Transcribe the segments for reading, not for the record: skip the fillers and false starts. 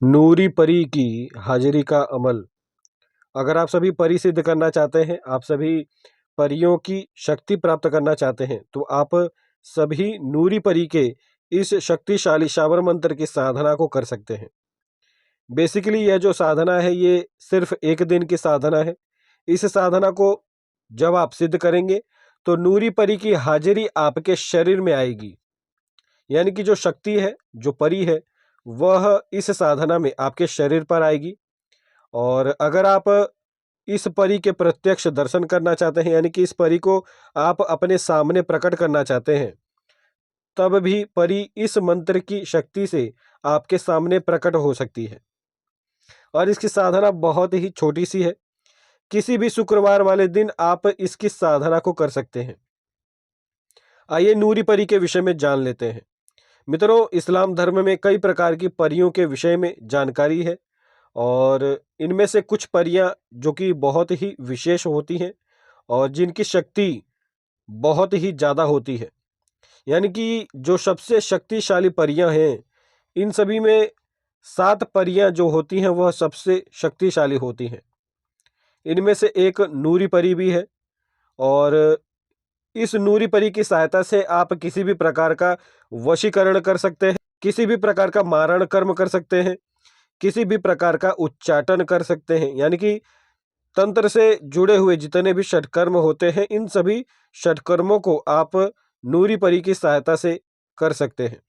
नूरी परी की हाजिरी का अमल। अगर आप सभी परी सिद्ध करना चाहते हैं, आप सभी परियों की शक्ति प्राप्त करना चाहते हैं, तो आप सभी नूरी परी के इस शक्तिशाली शावर मंत्र की साधना को कर सकते हैं। बेसिकली यह जो साधना है, ये सिर्फ एक दिन की साधना है। इस साधना को जब आप सिद्ध करेंगे, तो नूरी परी की हाजिरी आपके शरीर में आएगी। यानी कि जो शक्ति है, जो परी है, वह इस साधना में आपके शरीर पर आएगी। और अगर आप इस परी के प्रत्यक्ष दर्शन करना चाहते हैं, यानी कि इस परी को आप अपने सामने प्रकट करना चाहते हैं, तब भी परी इस मंत्र की शक्ति से आपके सामने प्रकट हो सकती है। और इसकी साधना बहुत ही छोटी सी है। किसी भी शुक्रवार वाले दिन आप इसकी साधना को कर सकते हैं। आइए नूरी परी के विषय में जान लेते हैं। मित्रों, इस्लाम धर्म में कई प्रकार की परियों के विषय में जानकारी है। और इनमें से कुछ परियां जो कि बहुत ही विशेष होती हैं और जिनकी शक्ति बहुत ही ज़्यादा होती है। यानी कि जो सबसे शक्तिशाली परियां हैं, इन सभी में 7 परियां जो होती हैं वह सबसे शक्तिशाली होती हैं। इनमें से एक नूरी परी भी है। और इस नूरी परी की सहायता से आप किसी भी प्रकार का वशीकरण कर सकते हैं, किसी भी प्रकार का मारण कर्म कर सकते हैं, किसी भी प्रकार का उच्चाटन कर सकते हैं। यानी कि तंत्र से जुड़े हुए जितने भी षटकर्म होते हैं, इन सभी षटकर्मों को आप नूरी परी की सहायता से कर सकते हैं।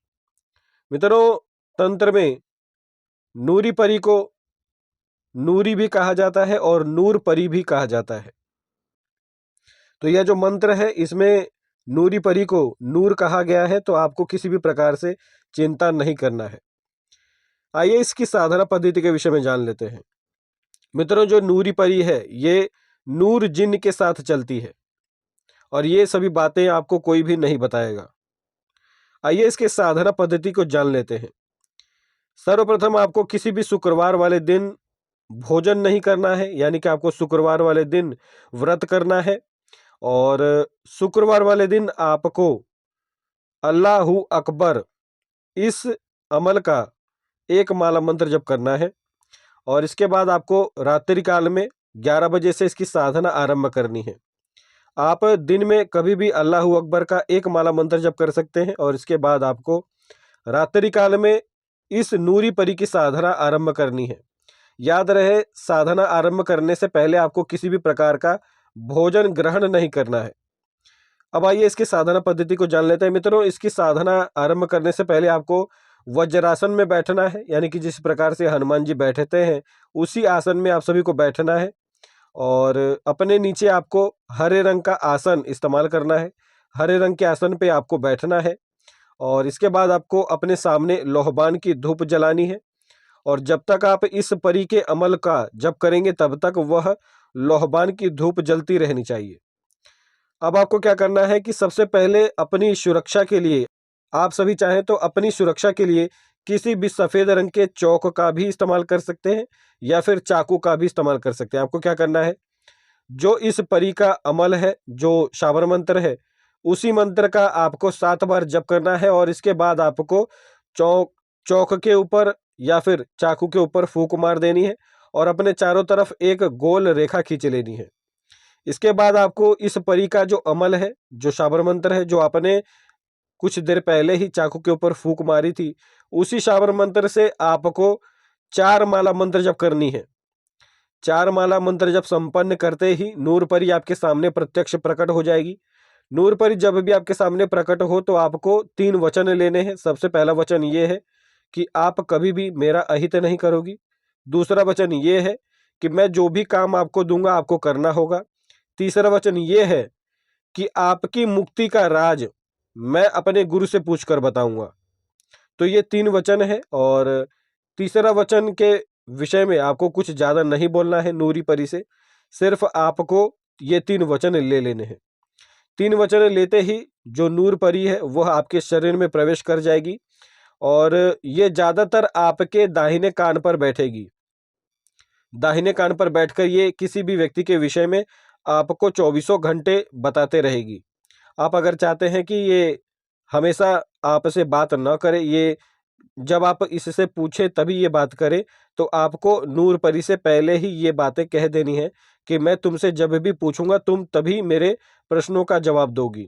मित्रों, तंत्र में नूरी परी को नूरी भी कहा जाता है और नूर परी भी कहा जाता है। तो यह जो मंत्र है, इसमें नूरी परी को नूर कहा गया है, तो आपको किसी भी प्रकार से चिंता नहीं करना है। आइए इसकी साधना पद्धति के विषय में जान लेते हैं। मित्रों, जो नूरी परी है, ये नूर जिन्न के साथ चलती है और ये सभी बातें आपको कोई भी नहीं बताएगा। आइए इसके साधना पद्धति को जान लेते हैं। सर्वप्रथम आपको किसी भी शुक्रवार वाले दिन भोजन नहीं करना है, यानी कि आपको शुक्रवार वाले दिन व्रत करना है। और शुक्रवार वाले दिन आपको अल्लाहू अकबर इस अमल का एक माला मंत्र जप करना है। और इसके बाद आपको रात्रि काल में 11 बजे से इसकी साधना आरंभ करनी है। आप दिन में कभी भी अल्लाहू अकबर का एक माला मंत्र जप कर सकते हैं और इसके बाद आपको रात्रि काल में इस नूरी परी की साधना आरंभ करनी है। याद रहे, साधना आरंभ करने से पहले आपको किसी भी प्रकार का भोजन ग्रहण नहीं करना है। अब आइए इसकी साधना पद्धति को जान लेते हैं। मित्रों, इसकी साधना आरंभ करने से पहले आपको वज्रासन में बैठना है, यानी कि जिस प्रकार से हनुमान जी बैठते हैं, उसी आसन में आप सभी को बैठना है। और अपने नीचे आपको हरे रंग का आसन इस्तेमाल करना है। हरे रंग के आसन पे आपको बैठना है। और इसके बाद आपको अपने सामने लोहबान की धूप जलानी है। और जब तक आप इस परी के अमल का जप करेंगे, तब तक वह लोहबान की धूप जलती रहनी चाहिए। अब आपको क्या करना है कि सबसे पहले अपनी सुरक्षा के लिए, आप सभी चाहें तो अपनी सुरक्षा के लिए किसी भी सफ़ेद रंग के चौक का भी इस्तेमाल कर सकते हैं या फिर चाकू का भी इस्तेमाल कर सकते हैं। आपको क्या करना है, जो इस परी का अमल है, जो शाबर मंत्र है, उसी मंत्र का आपको 7 बार जप करना है। और इसके बाद आपको चौक चौक के ऊपर या फिर चाकू के ऊपर फूंक मार देनी है और अपने चारों तरफ एक गोल रेखा खींच लेनी है। इसके बाद आपको इस परी का जो अमल है, जो शाबर मंत्र है, जो आपने कुछ देर पहले ही चाकू के ऊपर फूंक मारी थी, उसी शाबर मंत्र से आपको 4 माला मंत्र जप करनी है। 4 माला मंत्र जब संपन्न करते ही नूर परी आपके सामने प्रत्यक्ष प्रकट हो जाएगी। नूर परी जब भी आपके सामने प्रकट हो, तो आपको 3 वचन लेने हैं। सबसे पहला वचन ये है कि आप कभी भी मेरा अहित नहीं करोगी। दूसरा वचन ये है कि मैं जो भी काम आपको दूंगा, आपको करना होगा। तीसरा वचन ये है कि आपकी मुक्ति का राज मैं अपने गुरु से पूछकर बताऊंगा। तो ये 3 वचन है। और तीसरा वचन के विषय में आपको कुछ ज़्यादा नहीं बोलना है नूरी परी से, सिर्फ आपको ये 3 वचन ले लेने हैं। 3 वचन लेते ही जो नूर परी है, वह आपके शरीर में प्रवेश कर जाएगी और ये ज़्यादातर आपके दाहिने कान पर बैठेगी। दाहिने कान पर बैठकर ये किसी भी व्यक्ति के विषय में आपको 24 घंटे बताते रहेगी। आप अगर चाहते हैं कि ये हमेशा आपसे बात न करे, ये जब आप इससे पूछे तभी ये बात करे, तो आपको नूर परी से पहले ही ये बातें कह देनी है कि मैं तुमसे जब भी पूछूंगा तुम तभी मेरे प्रश्नों का जवाब दोगी।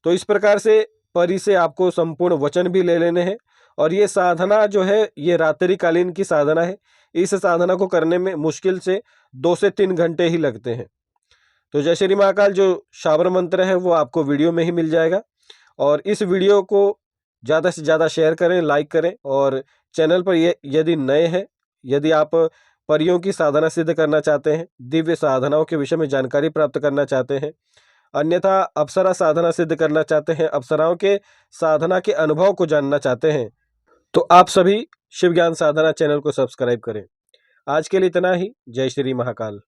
तो इस प्रकार से परी से आपको संपूर्ण वचन भी ले लेने हैं। और ये साधना जो है ये रात्रिकालीन की साधना है। इस साधना को करने में मुश्किल से 2 से 3 घंटे ही लगते हैं। तो जय श्री महाकाल जो शाबर मंत्र है वो आपको वीडियो में ही मिल जाएगा। और इस वीडियो को ज़्यादा से ज़्यादा शेयर करें, लाइक करें। और चैनल पर ये यदि नए हैं, यदि आप परियों की साधना सिद्ध करना चाहते हैं, दिव्य साधनाओं के विषय में जानकारी प्राप्त करना चाहते हैं, अन्यथा अप्सरा साधना सिद्ध करना चाहते हैं, अप्सराओं के साधना के अनुभव को जानना चाहते हैं, तो आप सभी शिव ज्ञान साधना चैनल को सब्सक्राइब करें। आज के लिए इतना ही। जय श्री महाकाल।